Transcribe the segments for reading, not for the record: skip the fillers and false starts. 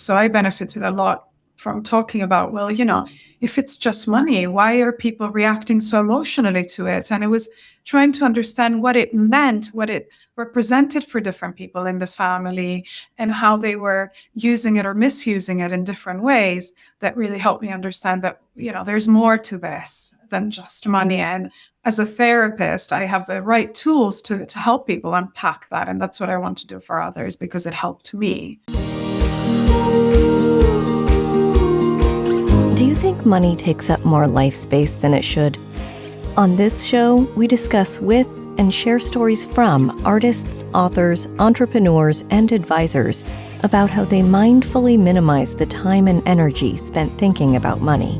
So I benefited a lot from talking about, well, if it's just money, why are people reacting so emotionally to it? And it was trying to understand what it meant, what it represented for different people in the family, and how they were using it or misusing it in different ways. That really helped me understand that, there's more to this than just money. And as a therapist, I have the right tools to help people unpack that. And that's what I want to do for others because it helped me. Do you think money takes up more life space than it should? On this show, we discuss with and share stories from artists, authors, entrepreneurs, and advisors about how they mindfully minimize the time and energy spent thinking about money.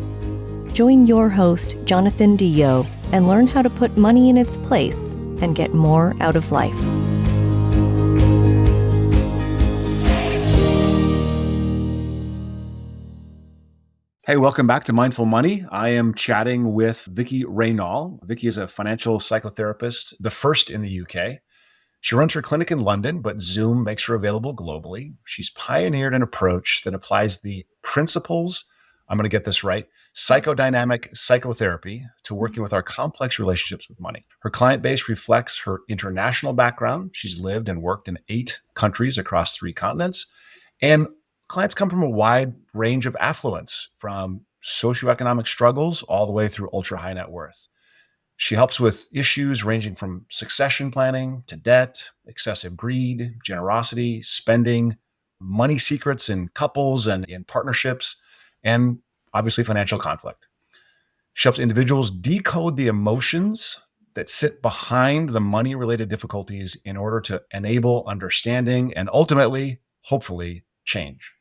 Join your host, Jonathan Dio, and learn how to put money in its place and get more out of life. Hey, welcome back to Mindful Money. I am chatting with Vicky Reynal. Vicky is a financial psychotherapist, the first in the UK. She runs her clinic in London, but Zoom makes her available globally. She's pioneered an approach that applies the principles, I'm going to get this right, psychodynamic psychotherapy to working with our complex relationships with money. Her client base reflects her international background. She's lived and worked in 8 countries across 3 continents. And clients come from a wide range of affluence, from socioeconomic struggles all the way through ultra high net worth. She helps with issues ranging from succession planning to debt, excessive greed, generosity, spending, money secrets in couples and in partnerships, and obviously financial conflict. She helps individuals decode the emotions that sit behind the money-related difficulties in order to enable understanding and ultimately, hopefully, change.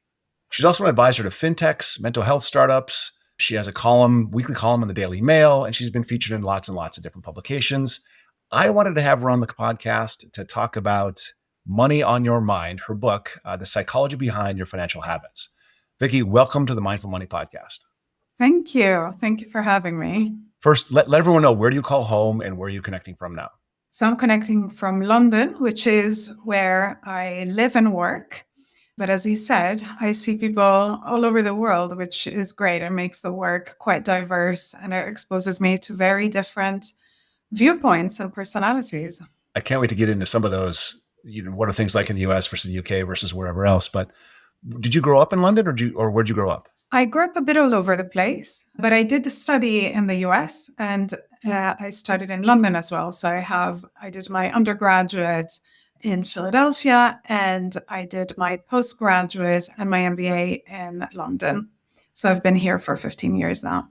She's also an advisor to fintechs, mental health startups. She has a weekly column in the Daily Mail, and she's been featured in lots and lots of different publications. I wanted to have her on the podcast to talk about Money on Your Mind, her book, The Psychology Behind Your Financial Habits. Vicky, welcome to the Mindful Money Podcast. Thank you. Thank you for having me. First, let everyone know, where do you call home and where are you connecting from now? So I'm connecting from London, which is where I live and work. But as you said, I see people all over the world, which is great. It makes the work quite diverse and it exposes me to very different viewpoints and personalities. I can't wait to get into some of those. What are things like in the US versus the UK versus wherever else? But did you grow up in London or where'd you grow up? I grew up a bit all over the place, but I did study in the US and I studied in London as well. So I did my undergraduate in Philadelphia, and I did my postgraduate and my MBA in London. So I've been here for 15 years now.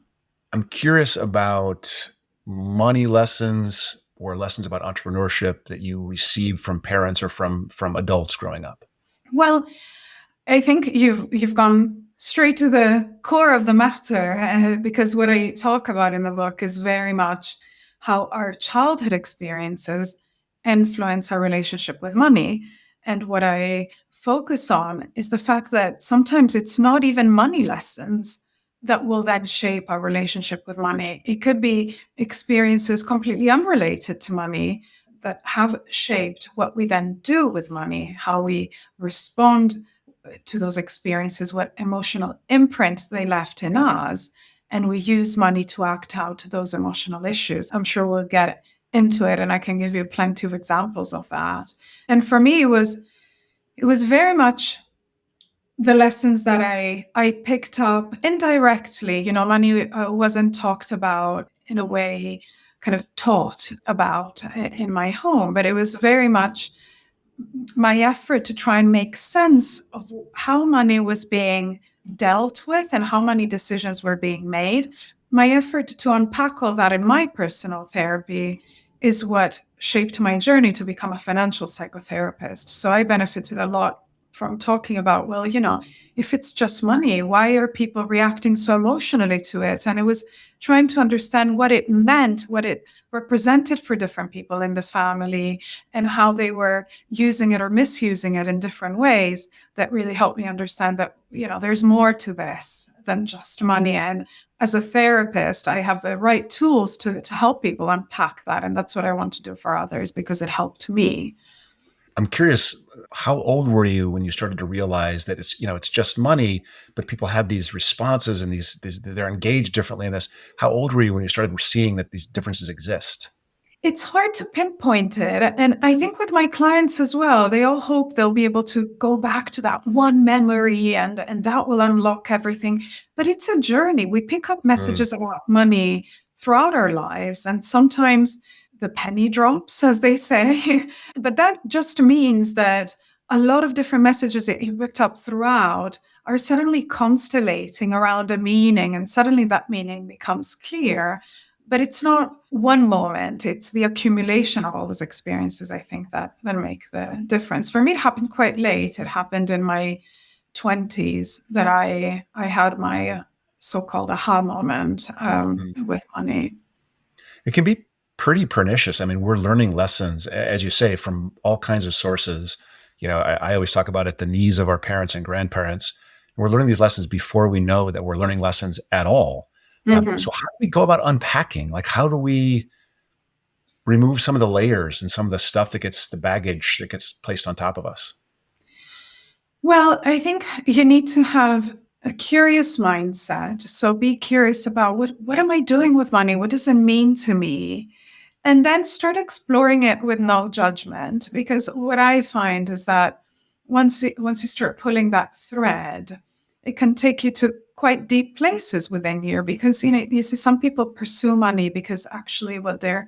I'm curious about money lessons or lessons about entrepreneurship that you received from parents or from adults growing up. Well, I think you've gone straight to the core of the matter, because what I talk about in the book is very much how our childhood experiences influence our relationship with money. And what I focus on is the fact that sometimes it's not even money lessons that will then shape our relationship with money. It could be experiences completely unrelated to money that have shaped what we then do with money, how we respond to those experiences, what emotional imprint they left in us. And we use money to act out those emotional issues. I'm sure we'll get into it, and I can give you plenty of examples of that. And for me, it was very much the lessons that I picked up indirectly. Money wasn't talked about in a way, kind of taught about in my home, but it was very much my effort to try and make sense of how money was being dealt with and how many decisions were being made. My effort to unpack all that in my personal therapy is what shaped my journey to become a financial psychotherapist. So I benefited a lot from talking about, well, if it's just money, why are people reacting so emotionally to it? And it was trying to understand what it meant, what it represented for different people in the family, and how they were using it or misusing it in different ways. That really helped me understand that, there's more to this than just money. And as a therapist, I have the right tools to help people unpack that. And that's what I want to do for others because it helped me. I'm curious, how old were you when you started to realize that it's just money, but people have these responses and these they're engaged differently in this. How old were you when you started seeing that these differences exist? It's hard to pinpoint it. And I think with my clients as well, they all hope they'll be able to go back to that one memory and that will unlock everything. But it's a journey. We pick up Mm. messages about money throughout our lives. And sometimes the penny drops, as they say. But that just means that a lot of different messages that you picked up throughout are suddenly constellating around a meaning. And suddenly that meaning becomes clear. But it's not one moment, it's the accumulation of all those experiences, I think, that make the difference. For me, it happened quite late. It happened in my 20s that I had my so-called aha moment Mm. with money. It can be pretty pernicious. I mean, we're learning lessons, as you say, from all kinds of sources. I always talk about at the knees of our parents and grandparents. We're learning these lessons before we know that we're learning lessons at all. So Mhm. how do we go about unpacking? Like, how do we remove some of the layers and some of the stuff that gets the baggage that gets placed on top of us? Well, I think you need to have a curious mindset. So be curious about what am I doing with money? What does it mean to me? And then start exploring it with no judgment. Because what I find is that once you start pulling that thread, it can take you to quite deep places within you. Because you see some people pursue money because actually what they're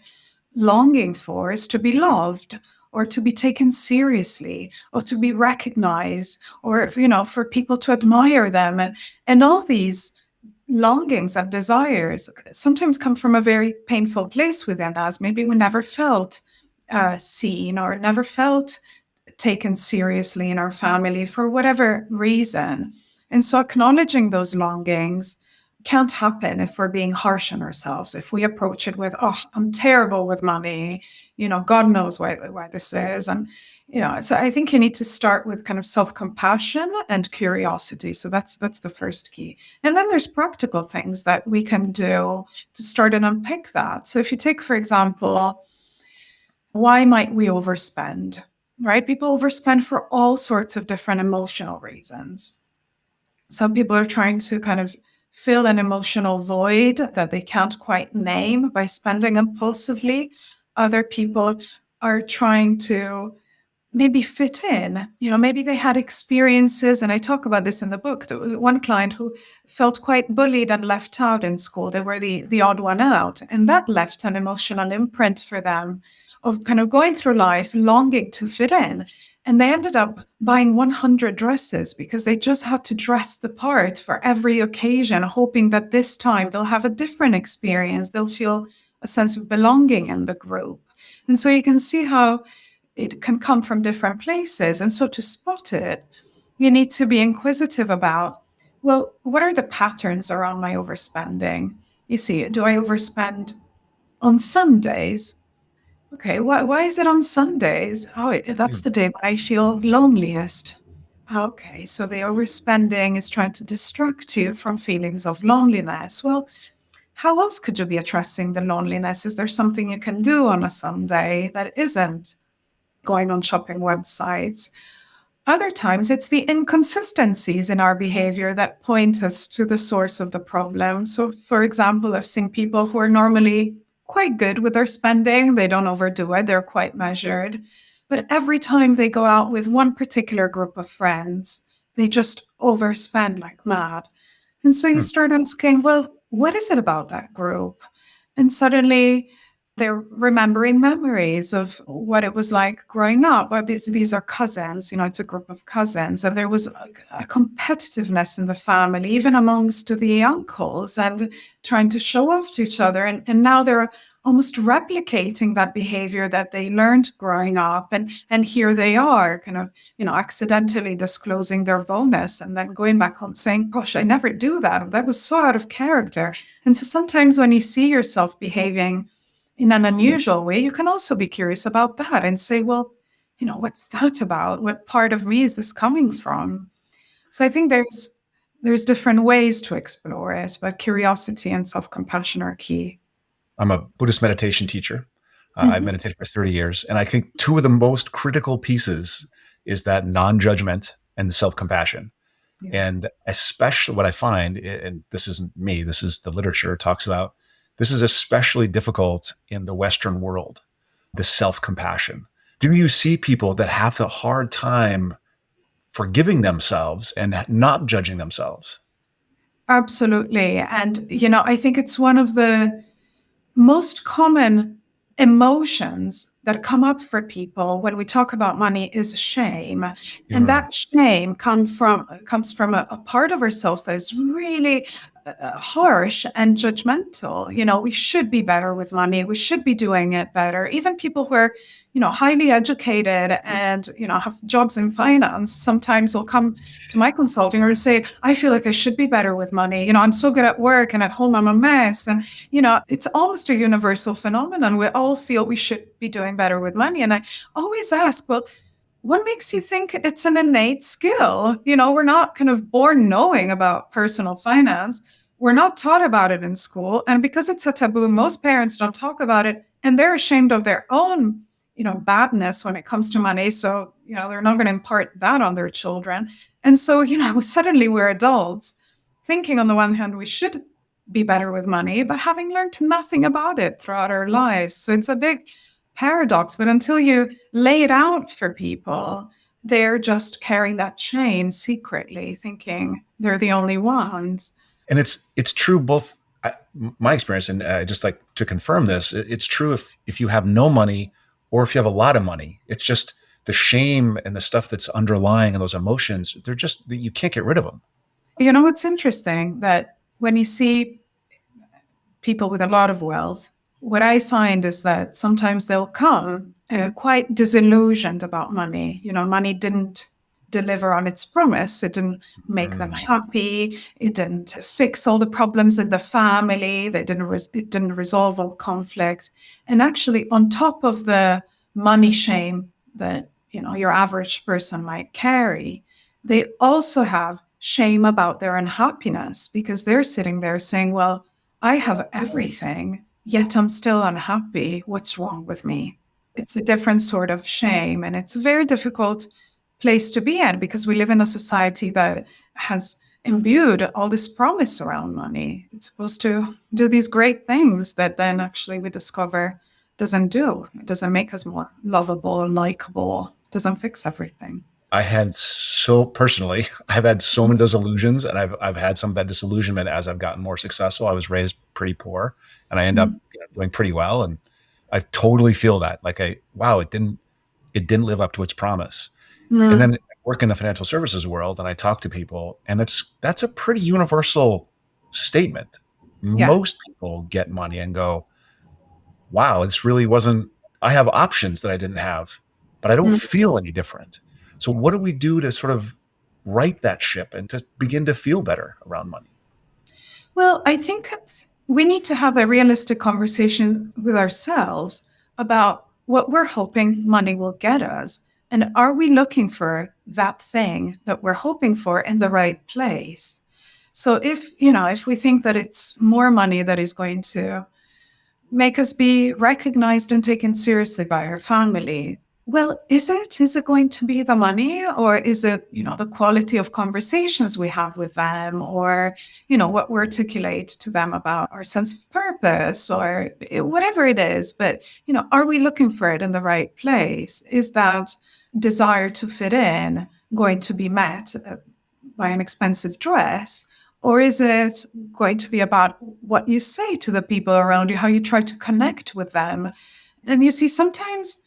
longing for is to be loved or to be taken seriously or to be recognized or for people to admire them, and all these longings and desires sometimes come from a very painful place within us. Maybe we never felt seen or never felt taken seriously in our family for whatever reason. And so acknowledging those longings can't happen if we're being harsh on ourselves. If we approach it with, oh, I'm terrible with money, God knows why this is. And, so I think you need to start with kind of self-compassion and curiosity. So that's the first key. And then there's practical things that we can do to start and unpick that. So if you take, for example, why might we overspend? Right? People overspend for all sorts of different emotional reasons. Some people are trying to kind of fill an emotional void that they can't quite name by spending impulsively. Other people are trying to maybe fit in. Maybe they had experiences, and I talk about this in the book. There was one client who felt quite bullied and left out in school. They were the odd one out, and that left an emotional imprint for them of kind of going through life longing to fit in. And they ended up buying 100 dresses because they just had to dress the part for every occasion, hoping that this time they'll have a different experience. They'll feel a sense of belonging in the group. And so you can see how it can come from different places. And so to spot it, you need to be inquisitive about, well, what are the patterns around my overspending? You see, do I overspend on Sundays? Okay, why is it on Sundays? Oh, that's Mm. the day when I feel loneliest. Okay, so the overspending is trying to distract you from feelings of loneliness. Well, how else could you be addressing the loneliness? Is there something you can do on a Sunday that isn't going on shopping websites? Other times, it's the inconsistencies in our behavior that point us to the source of the problem. So, for example, I've seen people who are normally quite good with their spending, they don't overdo it, they're quite measured. But every time they go out with one particular group of friends, they just overspend like mad. And so you Mm. start asking, well, what is it about that group? And suddenly they're remembering memories of what it was like growing up. Well, these are cousins, it's a group of cousins. And there was a competitiveness in the family, even amongst the uncles, and trying to show off to each other. And now they're almost replicating that behavior that they learned growing up. And here they are kind of, accidentally disclosing their bonus and then going back home saying, gosh, I never do that. That was so out of character. And so sometimes when you see yourself behaving in an unusual way, you can also be curious about that and say, well, what's that about? What part of me is this coming from? So I think there's different ways to explore it, but curiosity and self-compassion are key. I'm a Buddhist meditation teacher. I've meditated for 30 years. And I think two of the most critical pieces is that non-judgment and the self-compassion. Yeah. And especially what I find, and this isn't me, this is the literature talks about, this is especially difficult in the Western world, the self-compassion. Do you see people that have a hard time forgiving themselves and not judging themselves? Absolutely. And, I think it's one of the most common emotions that come up for people when we talk about money is shame. And Yeah. that shame comes from a part of ourselves that is really harsh and judgmental. We should be better with money. We should be doing it better. Even people who are, highly educated and, have jobs in finance sometimes will come to my consulting or say, I feel like I should be better with money. I'm so good at work and at home I'm a mess. And, it's almost a universal phenomenon. We all feel we should be doing better with money. And I always ask, well, what makes you think it's an innate skill? We're not kind of born knowing about personal finance. We're not taught about it in school. And because it's a taboo, most parents don't talk about it and they're ashamed of their own, badness when it comes to money. So, they're not going to impart that on their children. And so, suddenly we're adults thinking on the one hand, we should be better with money, but having learned nothing about it throughout our lives. So it's a big paradox. But until you lay it out for people, they're just carrying that shame secretly, thinking they're the only ones. And it's true both. My experience, and just like to confirm this, it's true if you have no money or if you have a lot of money. It's just the shame and the stuff that's underlying and those emotions. They're just, you can't get rid of them. It's interesting that when you see people with a lot of wealth, what I find is that sometimes they'll come quite disillusioned about money. Money didn't deliver on its promise. It didn't make them happy. It didn't fix all the problems in the family. It didn't resolve all conflict. And actually, on top of the money shame that your average person might carry, they also have shame about their unhappiness because they're sitting there saying, well, I have everything, yet I'm still unhappy. What's wrong with me? It's a different sort of shame. And it's a very difficult place to be in because we live in a society that has imbued all this promise around money. It's supposed to do these great things that then actually we discover doesn't do. It doesn't make us more lovable, likable, doesn't fix everything. I've had so many of those illusions, and I've had some of that disillusionment as I've gotten more successful. I was raised pretty poor, and I end up doing pretty well, and I totally feel that it didn't live up to its promise. And then I work in the financial services world, and I talk to people, and that's a pretty universal statement. Yeah. Most people get money and go, "Wow, this really wasn't. I have options that I didn't have, but I don't feel any different." So what do we do to sort of right that ship and to begin to feel better around money? Well, I think we need to have a realistic conversation with ourselves about what we're hoping money will get us. And are we looking for that thing that we're hoping for in the right place? So if we think that it's more money that is going to make us be recognized and taken seriously by our family, well, is it going to be the money, or is it, the quality of conversations we have with them, or, what we articulate to them about our sense of purpose, or whatever it is. But, are we looking for it in the right place? Is that desire to fit in going to be met by an expensive dress? Or is it going to be about what you say to the people around you, how you try to connect with them? And you see, sometimes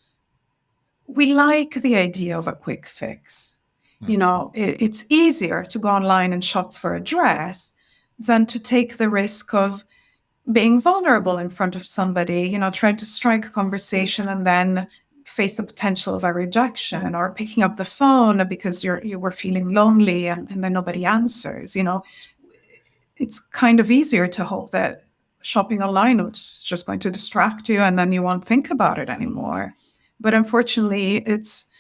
we like the idea of a quick fix. It's easier to go online and shop for a dress than to take the risk of being vulnerable in front of somebody, trying to strike a conversation and then face the potential of a rejection, or picking up the phone because you were feeling lonely and then nobody answers. It's kind of easier to hope that shopping online is just going to distract you and then you won't think about it anymore. But unfortunately, it's,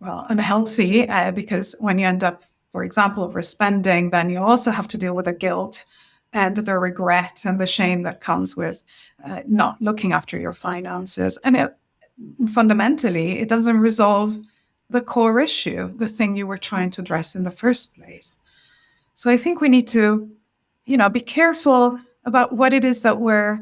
unhealthy because when you end up, for example, overspending, then you also have to deal with the guilt and the regret and the shame that comes with not looking after your finances. And fundamentally, it doesn't resolve the core issue, the thing you were trying to address in the first place. So I think we need to, be careful about what it is that we're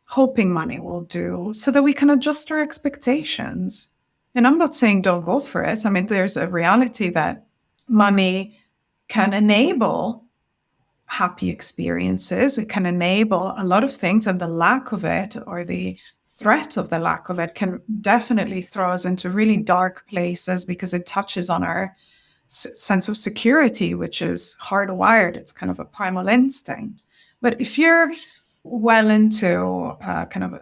hoping money will do so that we can adjust our expectations. And I'm not saying don't go for it. I mean, there's a reality that money can enable happy experiences. It can enable a lot of things, and the lack of it or the threat of the lack of it can definitely throw us into really dark places because it touches on our sense of security, which is hardwired. It's kind of a primal instinct. But if you're well into kind of a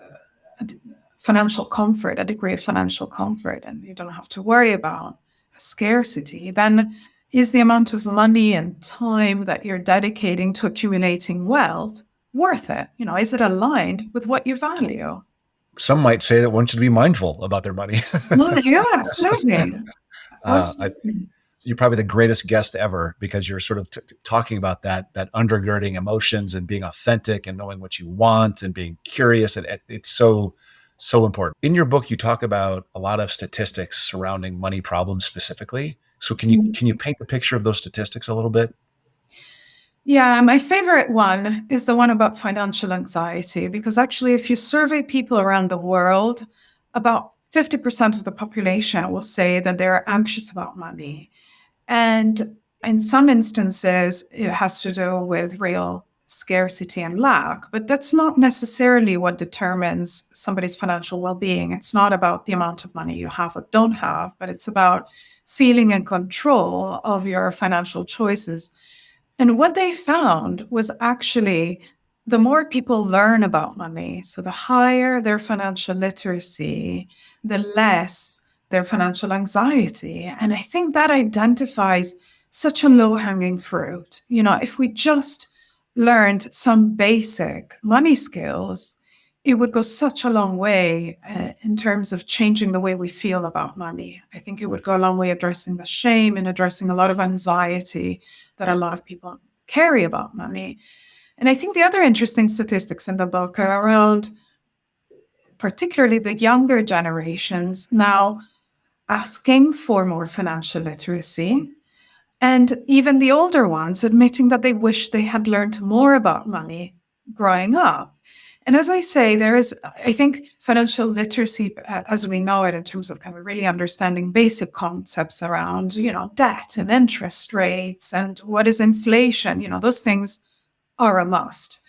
financial comfort, a degree of financial comfort, and you don't have to worry about scarcity, then is the amount of money and time that you're dedicating to accumulating wealth worth it? Is it aligned with what you value? Some might say that one should be mindful about their money. Well, yeah, absolutely. You're probably the greatest guest ever because you're sort of talking about that undergirding emotions and being authentic and knowing what you want and being curious. And it's so important. In your book, you talk about a lot of statistics surrounding money problems specifically. So can you paint the picture of those statistics a little bit? Yeah, my favorite one is the one about financial anxiety, because actually, if you survey people around the world, about 50% of the population will say that they're anxious about money. And in some instances, it has to do with real scarcity and lack, but that's not necessarily what determines somebody's financial well-being. It's not about the amount of money you have or don't have, but it's about feeling in control of your financial choices. And what they found was actually the more people learn about money, so the higher their financial literacy, the less their financial anxiety. And I think that identifies such a low-hanging fruit. If we just learned some basic money skills, it would go such a long way in terms of changing the way we feel about money. I think it would go a long way addressing the shame and addressing a lot of anxiety that a lot of people carry about money. And I think the other interesting statistics in the book are around particularly the younger generations now asking for more financial literacy, and even the older ones admitting that they wish they had learned more about money growing up. And as I say, I think financial literacy, as we know it, in terms of kind of really understanding basic concepts around, debt and interest rates and what is inflation, those things are a must.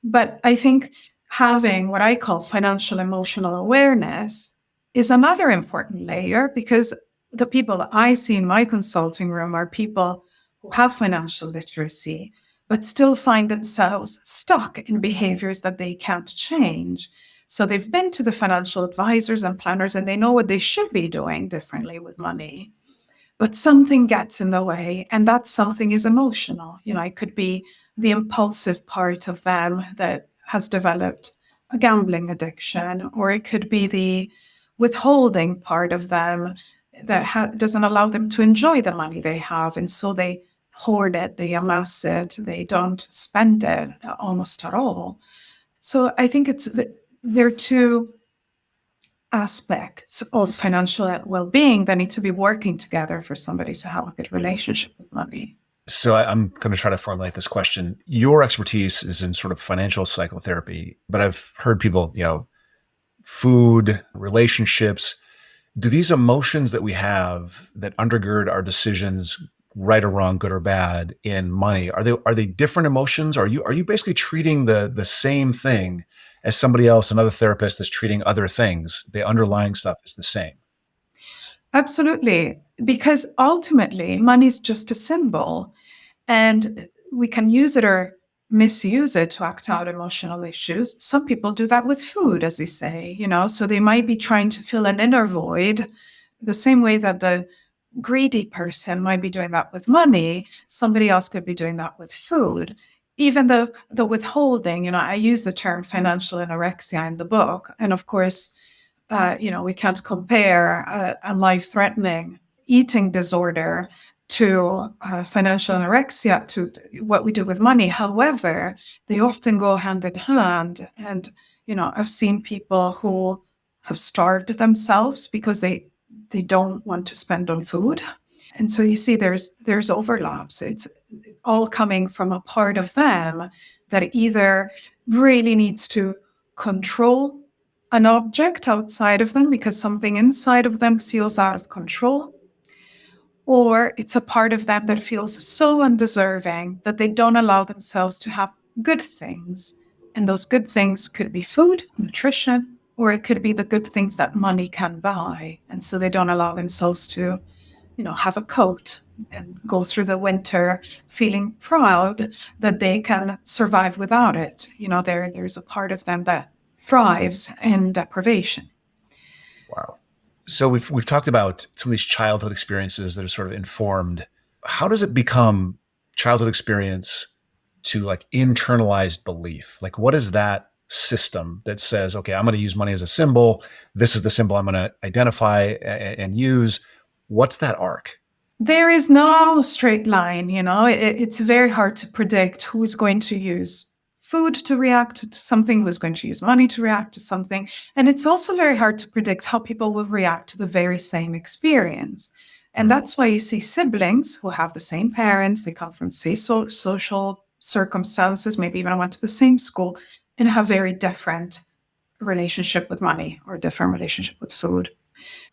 But I think having what I call financial emotional awareness is another important layer, because the people that I see in my consulting room are people who have financial literacy, but still find themselves stuck in behaviors that they can't change. So they've been to the financial advisors and planners and they know what they should be doing differently with money, but something gets in the way, and that something is emotional. It could be the impulsive part of them that has developed a gambling addiction, or it could be the withholding part of them that doesn't allow them to enjoy the money they have. And so they hoard it, they amass it, they don't spend it almost at all. So I think there are two aspects of financial well-being that need to be working together for somebody to have a good relationship with money. So I'm going to try to formulate this question. Your expertise is in sort of financial psychotherapy, but I've heard people, food, relationships. Do these emotions that we have that undergird our decisions, right or wrong, good or bad, in money, are they different emotions? Are you basically treating the same thing as somebody else, another therapist that's treating other things? The underlying stuff is the same. Absolutely, because ultimately money is just a symbol, and we can use it or misuse it to act out emotional issues. Some people do that with food, as you say, so they might be trying to fill an inner void the same way that the greedy person might be doing that with money. Somebody else could be doing that with food. Even the withholding, I use the term financial anorexia in the book. And of course, we can't compare a life-threatening eating disorder to financial anorexia, to what we do with money. However, they often go hand in hand. And, I've seen people who have starved themselves because they don't want to spend on food. And so you see there's overlaps. It's all coming from a part of them that either really needs to control an object outside of them because something inside of them feels out of control, or it's a part of them that feels so undeserving that they don't allow themselves to have good things. And those good things could be food, nutrition, or it could be the good things that money can buy. And so they don't allow themselves to, have a coat and go through the winter feeling proud that they can survive without it. There's a part of them that thrives in deprivation. Wow. So we've talked about some of these childhood experiences that are sort of informed. How does it become childhood experience to like internalized belief? Like, what is that system that says, okay, I'm going to use money as a symbol. This is the symbol I'm going to identify and use. What's that arc? There is no straight line, it's very hard to predict who is going to use food to react to something, who's going to use money to react to something. And it's also very hard to predict how people will react to the very same experience. And that's why you see siblings who have the same parents, they come from, say, social circumstances, maybe even went to the same school, and have very different relationship with money or different relationship with food.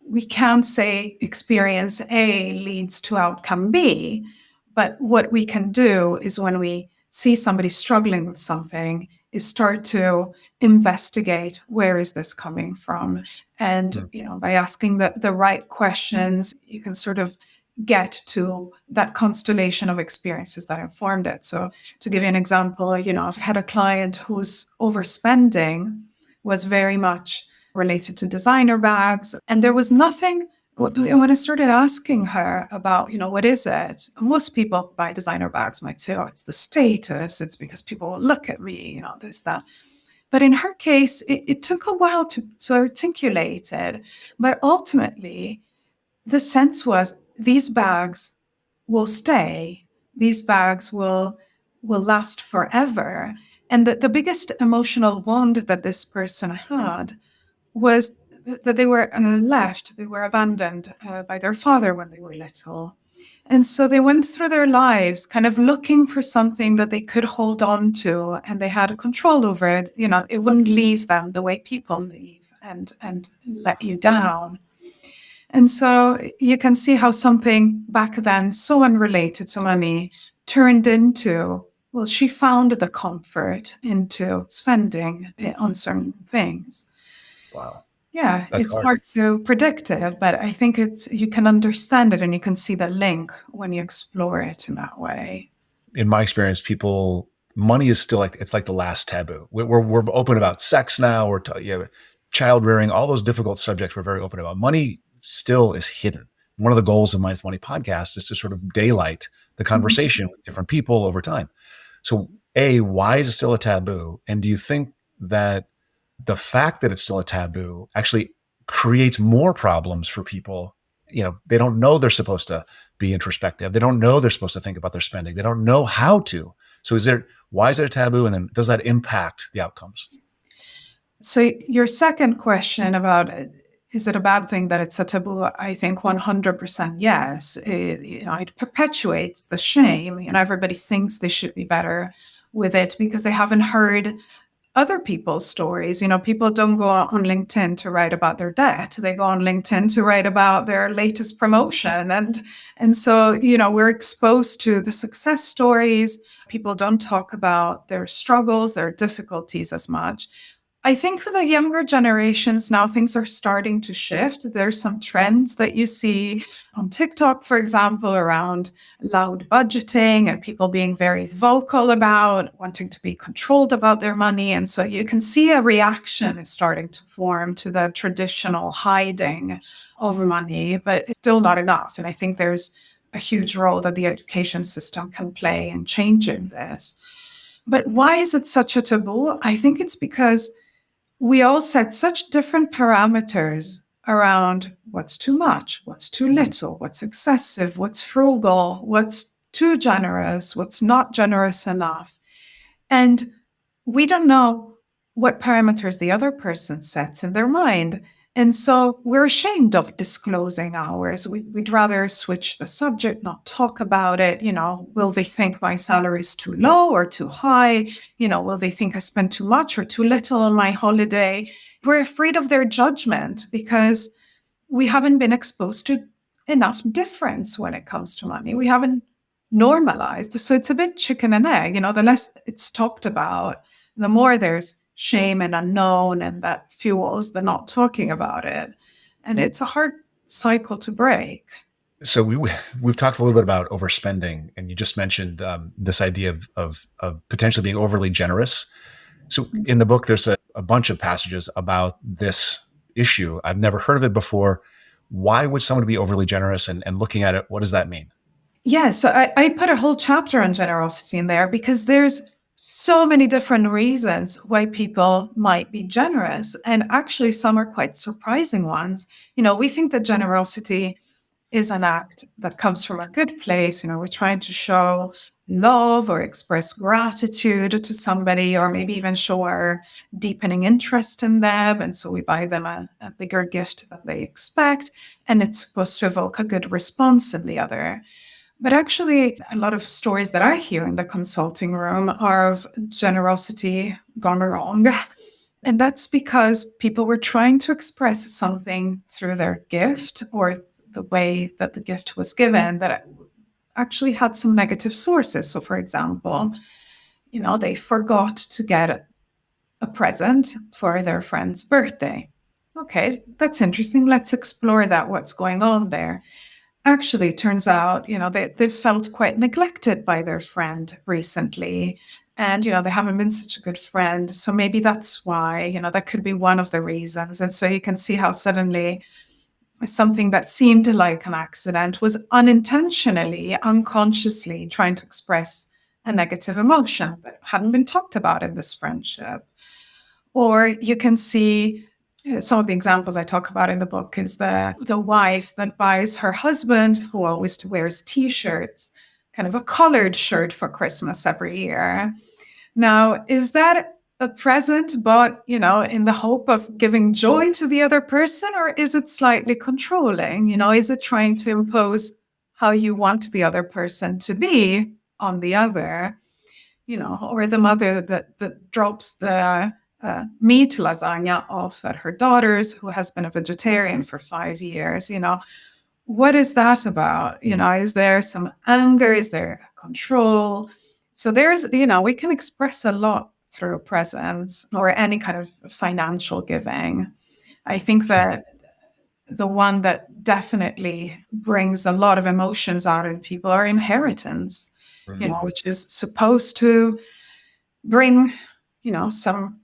We can't say experience A leads to outcome B, but what we can do is when we see somebody struggling with something is start to investigate, where is this coming from? And, by asking the right questions, you can sort of get to that constellation of experiences that informed it. So to give you an example, I've had a client whose overspending was very much related to designer bags. And there was nothing, when I started asking her about, what is it? Most people who buy designer bags might say, oh, it's the status. It's because people will look at me, this, that. But in her case, it took a while to articulate it. But ultimately, the sense was these bags will stay. These bags will last forever. And the biggest emotional wound that this person had was that they were left, they were abandoned by their father when they were little. And so they went through their lives kind of looking for something that they could hold on to, and they had a control over it. It wouldn't leave them the way people leave and let you down. And so you can see how something back then so unrelated to money turned into, well, she found the comfort into spending on certain things. Wow. Yeah, it's hard to predict it, but I think you can understand it and you can see the link when you explore it in that way. In my experience, money is still it's like the last taboo. We're open about sex now, or child rearing, all those difficult subjects we're very open about. Money still is hidden. One of the goals of Mindful Money podcast is to sort of daylight the conversation with different people over time. So why is it still a taboo? And do you think that the fact that it's still a taboo actually creates more problems for people? They don't know they're supposed to be introspective. They don't know they're supposed to think about their spending. They don't know how to. So why is it a taboo? And then does that impact the outcomes? So your second question about, is it a bad thing that it's a taboo? I think 100% yes. It perpetuates the shame. Everybody thinks they should be better with it because they haven't heard other people's stories. People don't go on LinkedIn to write about their debt. They go on LinkedIn to write about their latest promotion. And so, we're exposed to the success stories. People don't talk about their struggles, their difficulties as much. I think for the younger generations now, things are starting to shift. There's some trends that you see on TikTok, for example, around loud budgeting and people being very vocal about wanting to be controlled about their money. And so you can see a reaction is starting to form to the traditional hiding of money, but it's still not enough. And I think there's a huge role that the education system can play in changing this. But why is it such a taboo? I think it's because we all set such different parameters around what's too much, what's too little, what's excessive, what's frugal, what's too generous, what's not generous enough. And we don't know what parameters the other person sets in their mind. And so we're ashamed of disclosing ours. We'd rather switch the subject, not talk about it. Will they think my salary is too low or too high? Will they think I spend too much or too little on my holiday? We're afraid of their judgment because we haven't been exposed to enough difference when it comes to money. We haven't normalized. So it's a bit chicken and egg. The less it's talked about, the more there's shame and unknown, and that fuels the not talking about it. And it's a hard cycle to break. So we've talked a little bit about overspending, and you just mentioned this idea of potentially being overly generous. So in the book, there's a bunch of passages about this issue. I've never heard of it before. Why would someone be overly generous? And looking at it, what does that mean? Yeah, so I put a whole chapter on generosity in there because there's so many different reasons why people might be generous. And actually, some are quite surprising ones. We think that generosity is an act that comes from a good place. We're trying to show love or express gratitude to somebody, or maybe even show our deepening interest in them. And so we buy them a bigger gift that they expect, and it's supposed to evoke a good response in the other. But actually, a lot of stories that I hear in the consulting room are of generosity gone wrong. And that's because people were trying to express something through their gift or the way that the gift was given that actually had some negative sources. So, for example, they forgot to get a present for their friend's birthday. Okay, that's interesting. Let's explore that. What's going on there? Actually, it turns out, they felt quite neglected by their friend recently. And, they haven't been such a good friend. So maybe that's why, that could be one of the reasons. And so you can see how suddenly something that seemed like an accident was unintentionally, unconsciously trying to express a negative emotion that hadn't been talked about in this friendship. Or you can see some of the examples I talk about in the book is the wife that buys her husband, who always wears T-shirts, kind of a colored shirt for Christmas every year. Now, is that a present bought, in the hope of giving joy to the other person, or is it slightly controlling? Is it trying to impose how you want the other person to be on the other? Or the mother that drops the meat lasagna off at her daughter's, who has been a vegetarian for 5 years. What is that about? Is there some anger? Is there control? So there's, we can express a lot through presents or any kind of financial giving. I think that the one that definitely brings a lot of emotions out in people are inheritance, which is supposed to bring, some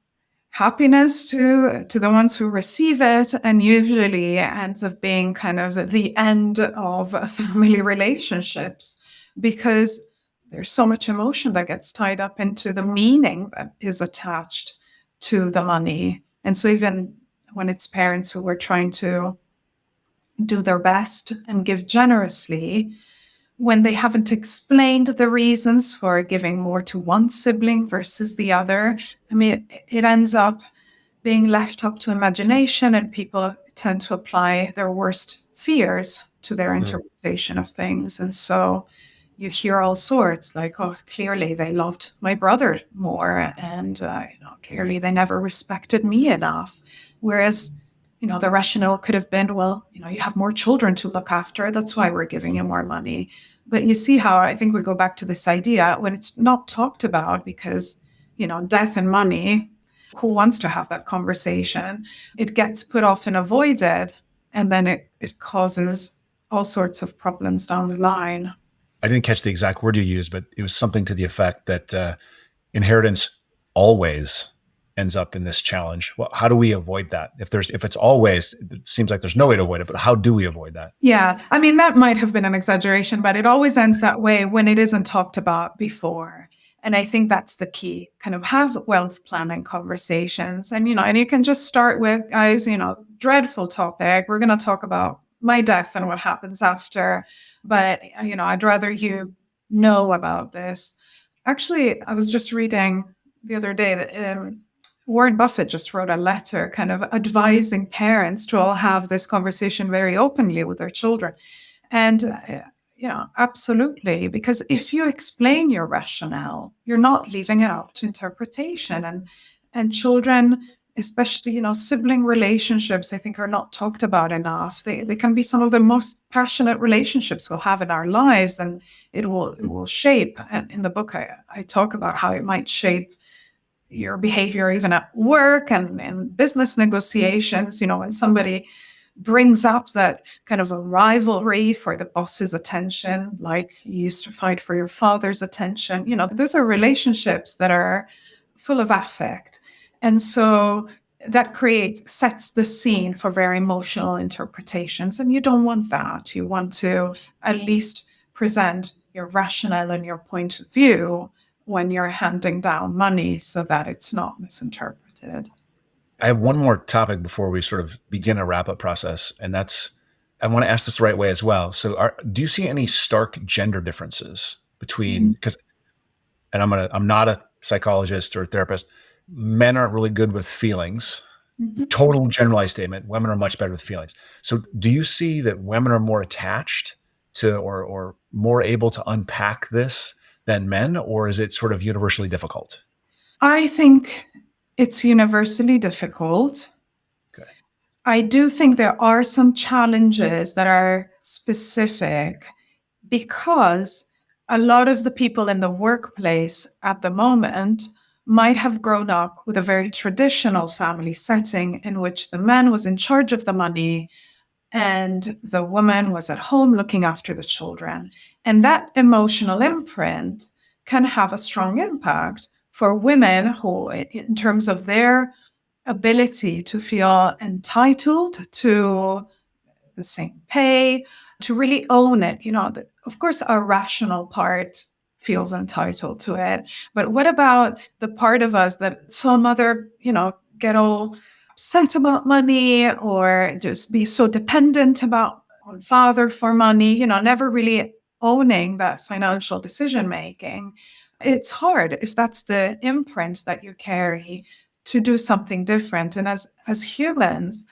happiness to the ones who receive it, and usually ends up being kind of the end of family relationships because there's so much emotion that gets tied up into the meaning that is attached to the money. And so even when it's parents who are trying to do their best and give generously, when they haven't explained the reasons for giving more to one sibling versus the other, it ends up being left up to imagination, and people tend to apply their worst fears to their interpretation of things. And so you hear all sorts like, oh, clearly they loved my brother more, and clearly they never respected me enough. Whereas the rationale could have been, well, you have more children to look after. That's why we're giving you more money. But you see how I think we go back to this idea when it's not talked about because, death and money, who wants to have that conversation? It gets put off and avoided, and then it causes all sorts of problems down the line. I didn't catch the exact word you used, but it was something to the effect that inheritance always ends up in this challenge. Well, how do we avoid that? If it's always, it seems like there's no way to avoid it, but how do we avoid that? Yeah. That might have been an exaggeration, but it always ends that way when it isn't talked about before. And I think that's the key, kind of have wealth planning conversations. And, and you can just start with, guys, dreadful topic. We're going to talk about my death and what happens after. But, I'd rather you know about this. Actually, I was just reading the other day that Warren Buffett just wrote a letter kind of advising parents to all have this conversation very openly with their children. And, absolutely, because if you explain your rationale, you're not leaving it up to interpretation. And children, especially, sibling relationships, I think are not talked about enough. They can be some of the most passionate relationships we'll have in our lives, and it will shape. And in the book, I talk about how it might shape your behavior even at work and business negotiations. When somebody brings up that kind of a rivalry for the boss's attention, like you used to fight for your father's attention, those are relationships that are full of affect. And so that sets the scene for very emotional interpretations. And you don't want that. You want to at least present your rationale and your point of view when you're handing down money so that it's not misinterpreted. I have one more topic before we sort of begin a wrap-up process, and that's, I want to ask this the right way as well. So do you see any stark gender differences between, because, and I'm not a psychologist or a therapist, men aren't really good with feelings. Total generalized statement. Women are much better with feelings. So do you see that women are more attached to or more able to unpack this than men, or is it sort of universally difficult? I think it's universally difficult. Okay. I do think there are some challenges that are specific because a lot of the people in the workplace at the moment might have grown up with a very traditional family setting in which the man was in charge of the money and the woman was at home looking after the children. And that emotional imprint can have a strong impact for women who, in terms of their ability to feel entitled to the same pay, to really own it. Of course, our rational part feels entitled to it. But what about the part of us that saw mother, get all upset about money or just be so dependent on father for money, never really owning that financial decision making? It's hard if that's the imprint that you carry to do something different. And as humans,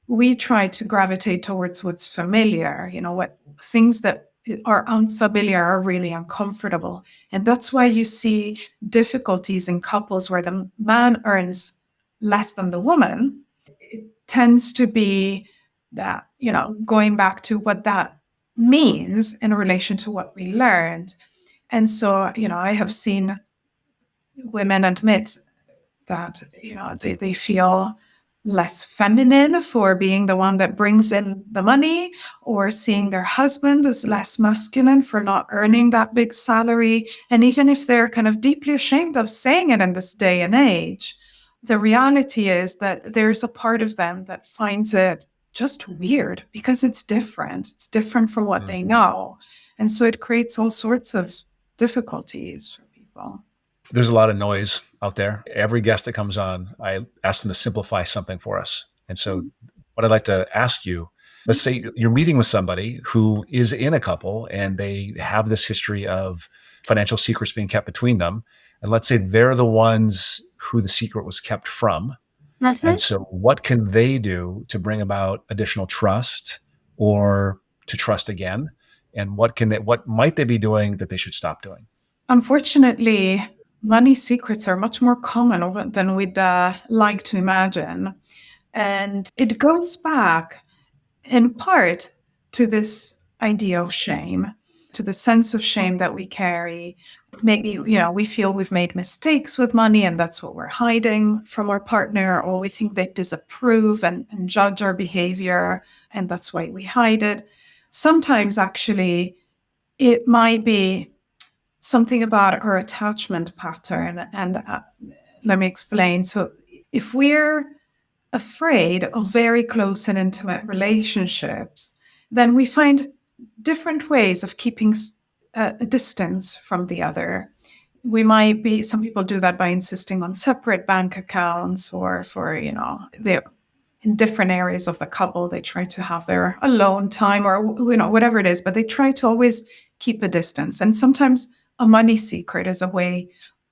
we try to gravitate towards what's familiar, what things that are unfamiliar are really uncomfortable. And that's why you see difficulties in couples where the man earns less than the woman. It tends to be that, going back to what that means in relation to what we learned. And so, I have seen women admit that, they feel less feminine for being the one that brings in the money, or seeing their husband as less masculine for not earning that big salary. And even if they're kind of deeply ashamed of saying it in this day and age, the reality is that there's a part of them that finds it just weird because it's different. It's different from what they know. And so it creates all sorts of difficulties for people. There's a lot of noise out there. Every guest that comes on, I ask them to simplify something for us. And so what I'd like to ask you, let's say you're meeting with somebody who is in a couple and they have this history of financial secrets being kept between them. And let's say they're the ones who the secret was kept from. And so what can they do to bring about additional trust or to trust again? And what might they be doing that they should stop doing? Unfortunately, money secrets are much more common than we'd like to imagine. And it goes back in part to this idea of shame, to the sense of shame that we carry. Maybe, we feel we've made mistakes with money and that's what we're hiding from our partner, or we think they disapprove and judge our behavior and that's why we hide it. Sometimes actually it might be something about our attachment pattern. And let me explain. So if we're afraid of very close and intimate relationships, then we find different ways of keeping a distance from the other. some people do that by insisting on separate bank accounts, or for, they're in different areas of the couple, they try to have their alone time, or, whatever it is, but they try to always keep a distance. And sometimes a money secret is a way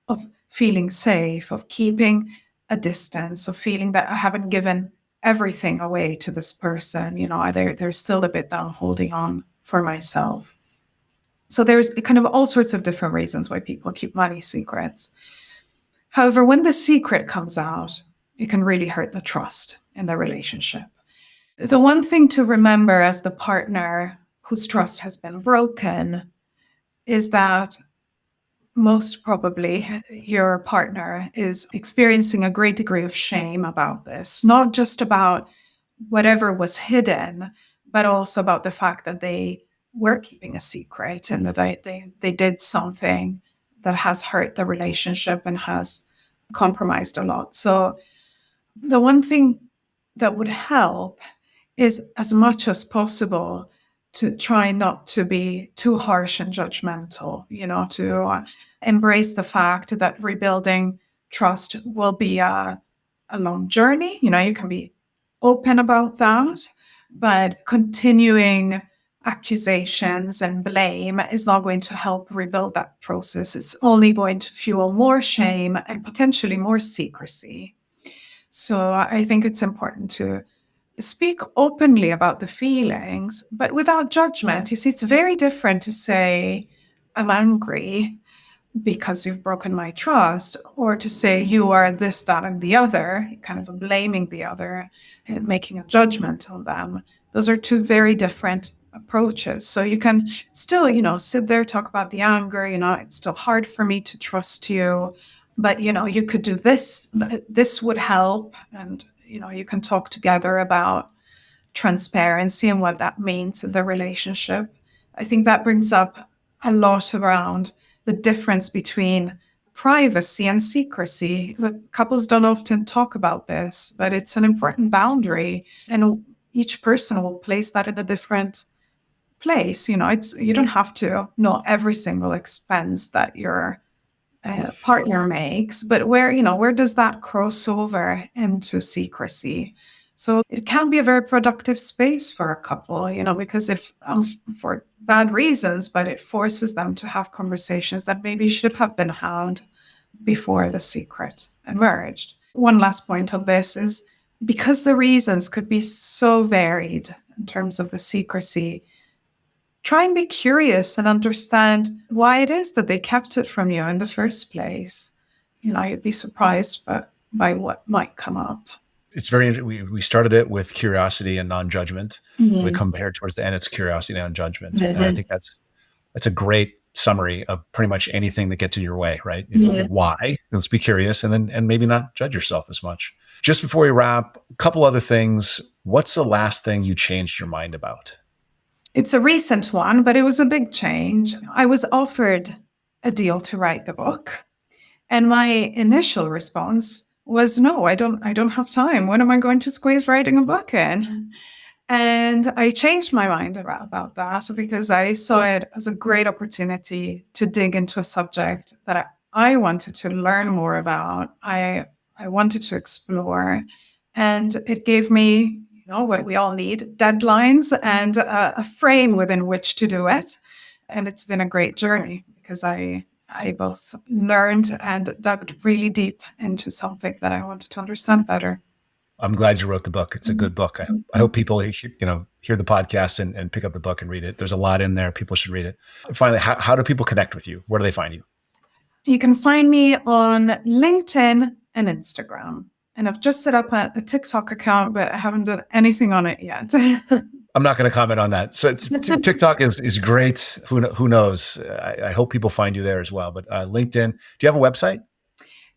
of feeling safe, of keeping a distance, of feeling that I haven't given everything away to this person. There's still a bit that I'm holding on for myself. So there's kind of all sorts of different reasons why people keep money secrets. However, when the secret comes out, it can really hurt the trust in the relationship. The one thing to remember as the partner whose trust has been broken is that most probably your partner is experiencing a great degree of shame about this, not just about whatever was hidden, but also about the fact that they were keeping a secret and that they did something that has hurt the relationship and has compromised a lot. So the one thing that would help is, as much as possible, to try not to be too harsh and judgmental, to embrace the fact that rebuilding trust will be a long journey. You can be open about that, but continuing accusations and blame is not going to help rebuild that process. It's only going to fuel more shame and potentially more secrecy. So I think it's important to speak openly about the feelings, but without judgment. You see, it's very different to say, I'm angry because you've broken my trust, or to say you are this, that, and the other, kind of blaming the other and making a judgment on them. Those are two very different approaches. So you can still, sit there, talk about the anger, it's still hard for me to trust you, but, you could do this would help. And, you can talk together about transparency and what that means in the relationship. I think that brings up a lot around the difference between privacy and secrecy. Couples don't often talk about this, but it's an important boundary, and each person will place that in a different place. You don't have to know every single expense that your partner makes, but where does that cross over into secrecy? So it can be a very productive space for a couple, because if for bad reasons, but it forces them to have conversations that maybe should have been had before the secret emerged. One last point of this is, because the reasons could be so varied in terms of the secrecy, try and be curious and understand why it is that they kept it from you in the first place. You'd be surprised by what might come up. It's very interesting. We started it with curiosity and non-judgment. Mm-hmm. We come here towards the end, it's curiosity and non-judgment. Mm-hmm. And I think that's a great summary of pretty much anything that gets in your way, right? Mm-hmm. Why? Let's be curious, and maybe not judge yourself as much. Just before we wrap, a couple other things. What's the last thing you changed your mind about? It's a recent one, but it was a big change. I was offered a deal to write the book, and my initial response was, no, I don't have time. When am I going to squeeze writing a book in? And I changed my mind about that, because I saw it as a great opportunity to dig into a subject that I wanted to learn more about. I wanted to explore, and it gave me what we all need, deadlines and a frame within which to do it. And it's been a great journey, because I both learned and dug really deep into something that I wanted to understand better. I'm glad you wrote the book. It's a good book. I hope people hear the podcast and pick up the book and read it. There's a lot in there. People should read it. Finally, how do people connect with you? Where do they find you? You can find me on LinkedIn and Instagram. And I've just set up a TikTok account, but I haven't done anything on it yet. I'm not going to comment on that. So TikTok is great. Who knows? I hope people find you there as well. But LinkedIn, do you have a website?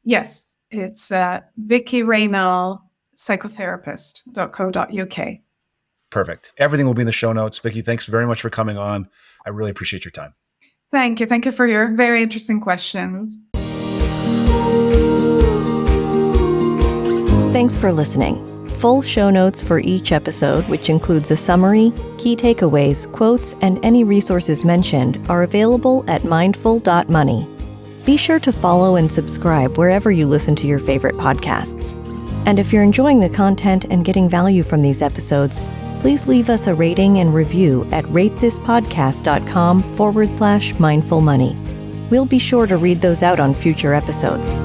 Yes, it's Vicky Reynal, psychotherapist.co.uk. Perfect. Everything will be in the show notes. Vicky, thanks very much for coming on. I really appreciate your time. Thank you. Thank you for your very interesting questions. Thanks for listening. Full show notes for each episode, which includes a summary, key takeaways, quotes, and any resources mentioned, are available at mindful.money. Be sure to follow and subscribe wherever you listen to your favorite podcasts. And if you're enjoying the content and getting value from these episodes, please leave us a rating and review at ratethispodcast.com/mindfulmoney. We'll be sure to read those out on future episodes.